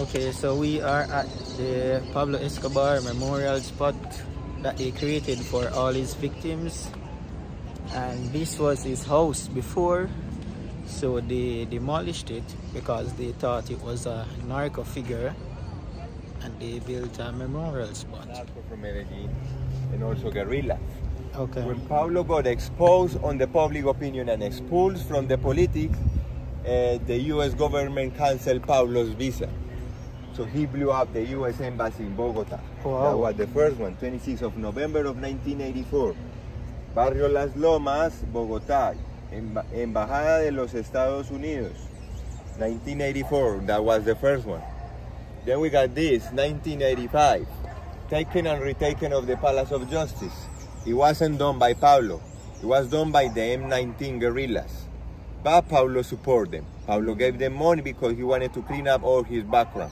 Okay, so we are at the Pablo Escobar memorial spot that he created for all his victims, and this was his house before, so they demolished it because they thought it was a narco figure, and they built a memorial spot. Narco from Medellin and also guerrillas. Okay. When Pablo got exposed on the public opinion and expulsed from the politics, the US government canceled Pablo's visa. So he blew up the US embassy in Bogota. Wow. That was the first one, 26th of November of 1984. Barrio Las Lomas, Bogotá, Embajada de los Estados Unidos, 1984, that was the first one. Then we got this, 1985, taken and retaken of the Palace of Justice. It wasn't done by Pablo, it was done by the M19 guerrillas. But Pablo supported them. Pablo gave them money because he wanted to clean up all his background.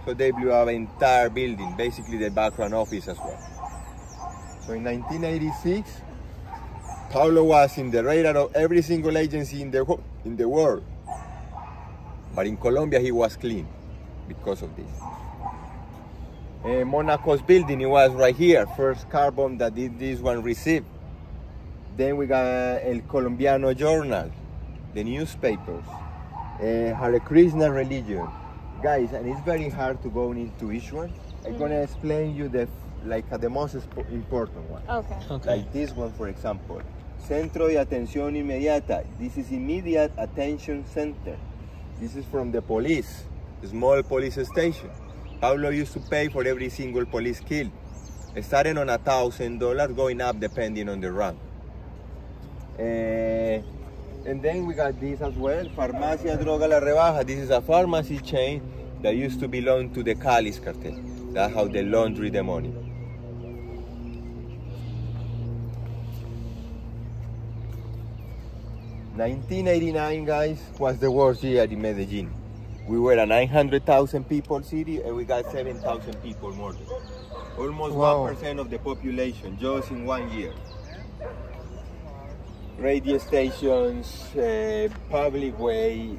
So they blew up an entire building, basically the background office as well. So in 1986, Pablo was in the radar of every single agency in the world. But in Colombia, he was clean because of this. Monaco's building, it was right here, first car bomb that this one received. Then we got El Colombiano Journal, the newspapers, Hare Krishna religion. Guys, and it's very hard to go into each one. I'm gonna explain you the most important one. Okay. Like this one, for example. Centro de Atención Inmediata. This is immediate attention center. This is from the police, the small police station. Pablo used to pay for every single police kill, starting on $1,000, going up depending on the rank. And then we got this as well, Farmacia Droga La Rebaja. This is a pharmacy chain that used to belong to the Cali's cartel. That's how they laundry the money. '89, guys, was the worst year in Medellin. We were a 900,000 people city and we got 7,000 people murdered. Almost 1% of the population just in 1 year. Radio stations, public way,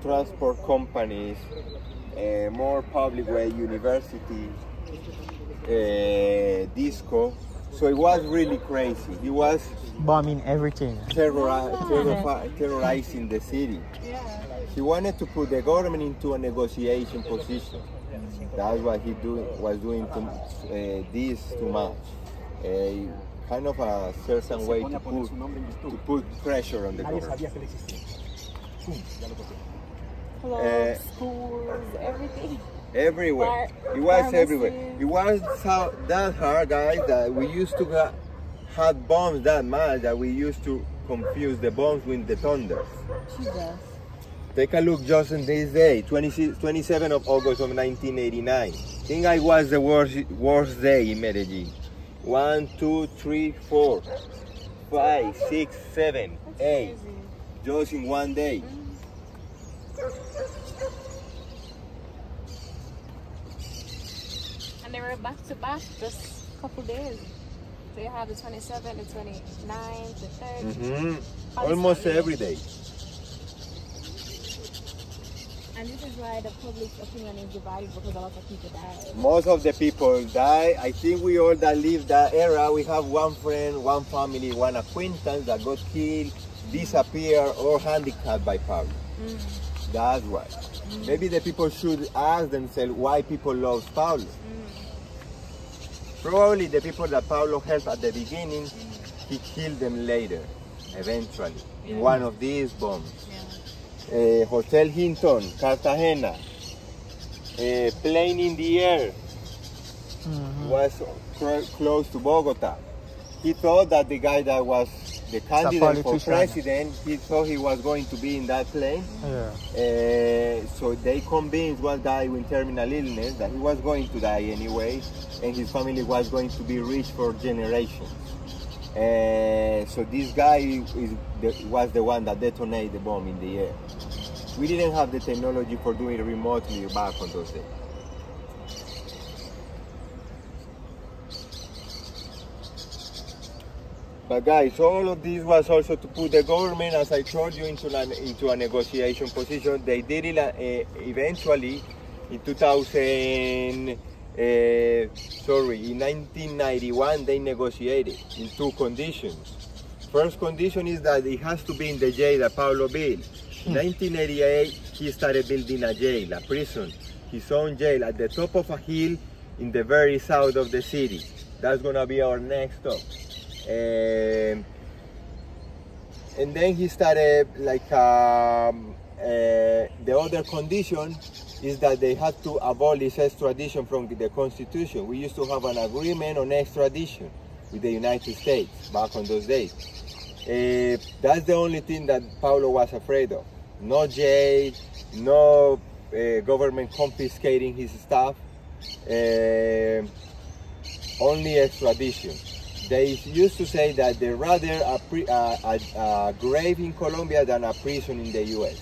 transport companies, more public way, university, disco. So it was really crazy. He was Bombing everything. Terrorizing the city. He wanted to put the government into a negotiation position. That's what he was doing this too much. Kind of a certain way to put pressure on the government. Schools, everything. Everywhere. It was everywhere. It was that hard, guys, that we used to have bombs that much that we used to confuse the bombs with the thunders. Jesus. Take a look just on this day, 27th of August of 1989. I think it was the worst day in Medellin. 1, 2, 3, 4, 5, 6, 7, 8, just in one day. And they were back to back just a couple days. So you have the 27th, the 29th, the 3rd. Almost every day. And this is why the public opinion is divided, because a lot of people died. Most of the people die. I think we all that live that era, we have one friend, one family, one acquaintance that got killed, disappeared, or handicapped by Pablo. That's why. Maybe the people should ask themselves why people love Pablo. Probably the people that Pablo helped at the beginning, he killed them later, eventually, in one of these bombs. Hotel Hinton, Cartagena, plane in the air, was close to Bogota. He thought that the guy that was the candidate for president, he thought he was going to be in that plane. So they convinced one guy with terminal illness that he was going to die anyway, and his family was going to be rich for generations. So this guy was the one that detonated the bomb in the air. We didn't have the technology for doing it remotely back on those days. But guys, all of this was also to put the government, as I told you, into a negotiation position. They did it eventually. In 1991, they negotiated in two conditions. First condition is that it has to be in the jail that Pablo built. In 1988, he started building a jail, a prison, his own jail at the top of a hill in the very south of the city. That's gonna be our next stop. And then he started like the other condition is that they had to abolish extradition from the Constitution. We used to have an agreement on extradition with the United States back on those days. That's the only thing that Pablo was afraid of. No jail, no government confiscating his stuff, only extradition. They used to say that they'd rather a grave in Colombia than a prison in the US.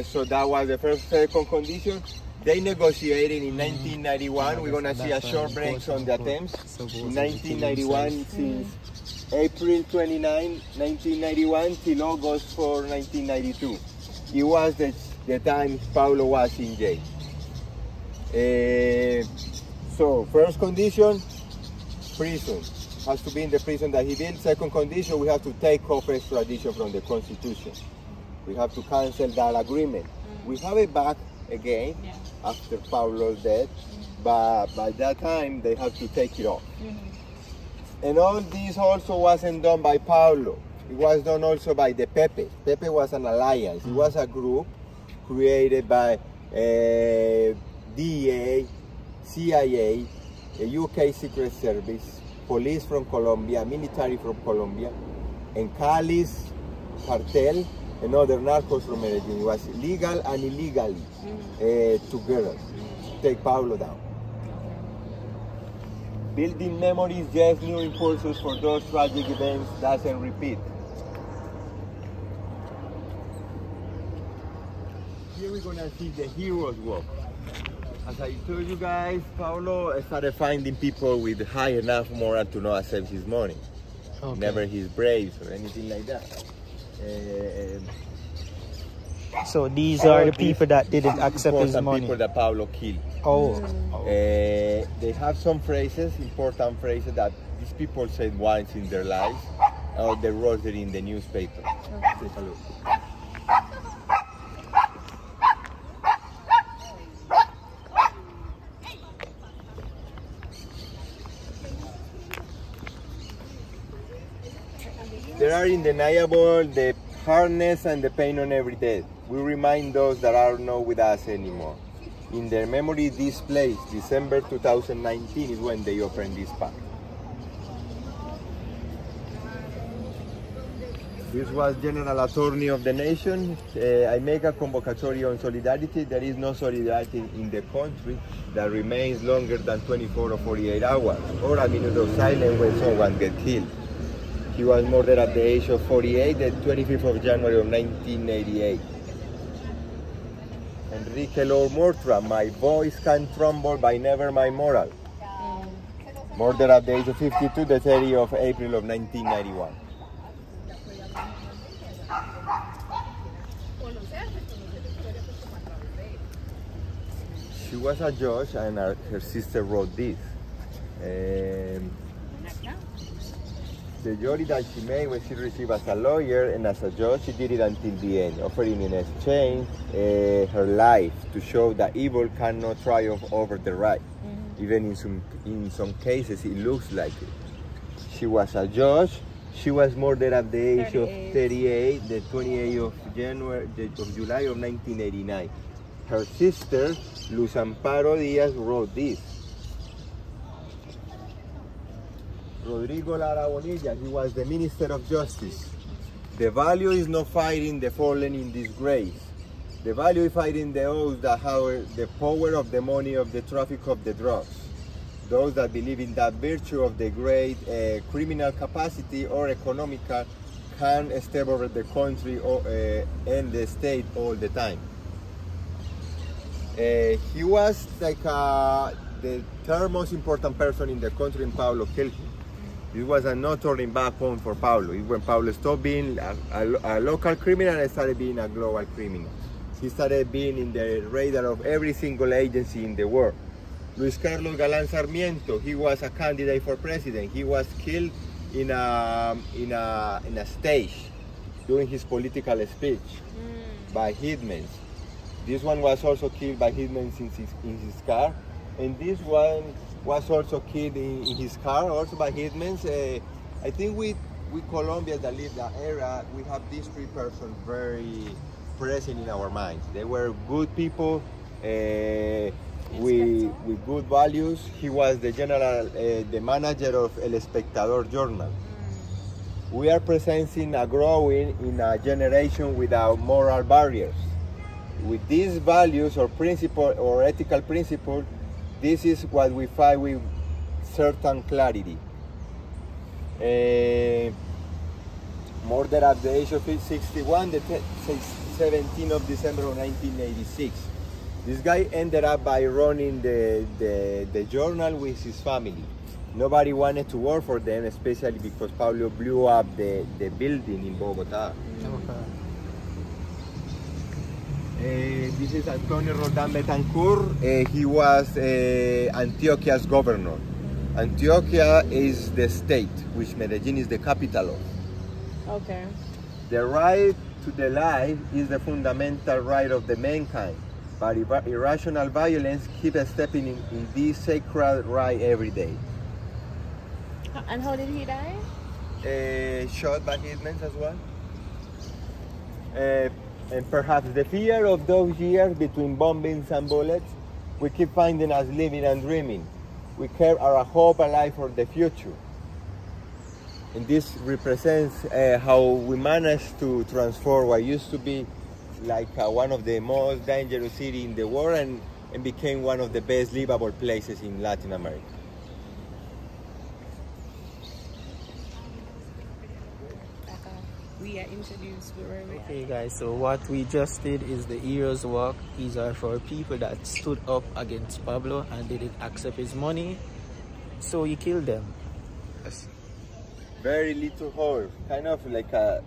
So that was the second condition. They negotiated in 1991. We're going to see a short break on the attempts. In 1991, since April 29, 1991 till August 4, 1992. It was the time Pablo was in jail. So first condition, prison. Has to be in the prison that he built. Second condition, we have to take off extradition from the Constitution. We have to cancel that agreement. We have it back again after Pablo's death, but by that time they have to take it off. And all this also wasn't done by Pablo. It was done also by the Pepe. Pepe was an alliance. It was a group created by DEA, CIA, a UK Secret Service, police from Colombia, military from Colombia, and Cali's cartel and other narcos from Medellin. It was legal and illegally together to take Pablo down. Building memories, just new impulses for those tragic events doesn't repeat. Here we're gonna see the hero's walk. As I told you guys, Pablo started finding people with high enough moral to not accept his money. Okay. Never his braves or anything like that. So these are the people that didn't accept his money. People that Pablo killed. They have some phrases, important phrases that these people said once in their lives, or they wrote it in the newspaper. Take a look. There are undeniable the hardness and the pain on every day. We remind those that are not with us anymore. In their memory, this place, December 2019, is when they opened this park. This was General Attorney of the Nation. I make a convocatory on solidarity. There is no solidarity in the country that remains longer than 24 or 48 hours, or a minute of silence when someone gets killed. He was murdered at the age of 48, the 25th of January of 1988. Enrique Lord Murtra, my voice can tremble, but never my moral. Murdered at the age of 52, the 30th of April of 1991. She was a judge, and her sister wrote this. The jury that she made when she received as a lawyer and as a judge, she did it until the end, offering in exchange her life to show that evil cannot triumph over the right. Even in some cases, it looks like it. She was a judge. She was murdered at the age of 38, the 28th of July of 1989. Her sister, Luz Amparo Diaz, wrote this. Rodrigo Lara Bonilla, he was the Minister of Justice. The value is not fighting the fallen in disgrace. The value is fighting those that have the power of the money of the traffic of the drugs. Those that believe in that virtue of the great criminal capacity or economical can step over the country and the state all the time. He was like the third most important person in the country, and Pablo killed him. This was a no turning back point for Pablo. It's when Pablo stopped being a local criminal and started being a global criminal. He started being in the radar of every single agency in the world. Luis Carlos Galán Sarmiento, he was a candidate for president. He was killed in a stage during his political speech by hitmen. This one was also killed by hitmen in his car, and this one was also killed in his car, also by hitmen. I think with Colombians that live that area, we have these three persons very present in our minds. They were good people with good values. He was the the manager of El Espectador journal. We are presencing a growing in a generation without moral barriers. With these values or principle or ethical principles, this is what we find with certain clarity. Murder at the age of 61, the 17th of December of 1986. This guy ended up by running the journal with his family. Nobody wanted to work for them, especially because Pablo blew up the building in Bogota. This is Antonio Roldán Betancourt. He was Antioquia's governor. Antioquia is the state, which Medellin is the capital of. Okay. The right to the life is the fundamental right of the mankind, but irrational violence keeps stepping in this sacred right every day. And how did he die? Shot by hitmen as well. And perhaps the fear of those years between bombings and bullets, we keep finding us living and dreaming. We carry our hope alive for the future. And this represents how we managed to transform what used to be like one of the most dangerous cities in the world and became one of the best livable places in Latin America. We are introduced where we Okay guys, so what we just did is the Heroes Walk. These are for people that stood up against Pablo and didn't accept his money, so he killed them. Yes. Very little hole, kind of like a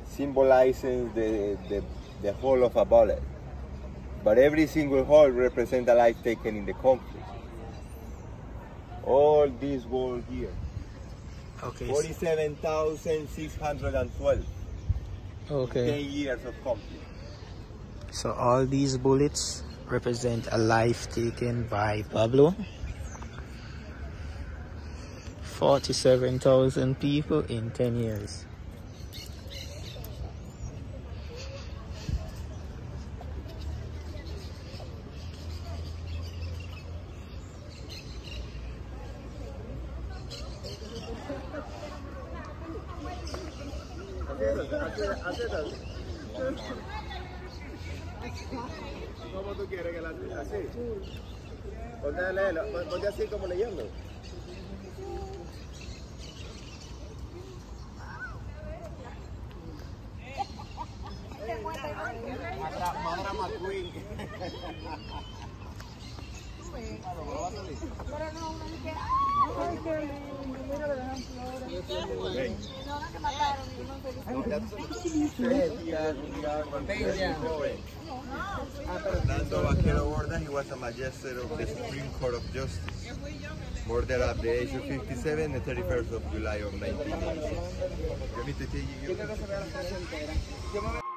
symbolizing the hole of a bullet. But every single hole represents a life taken in the conflict. All this wall here. Okay. 47,612. Okay. 10 years of conflict. So all these bullets represent a life taken by Pablo. 47,000 people in 10 years. ¿Cómo tú quieres que la así? Ponte así como leyendo. Madra McQueen. Fernando Vaquero Borda, he was a magistrate of the Supreme Court of Justice. Murdered at the age of 57, the 31st of July of 1986.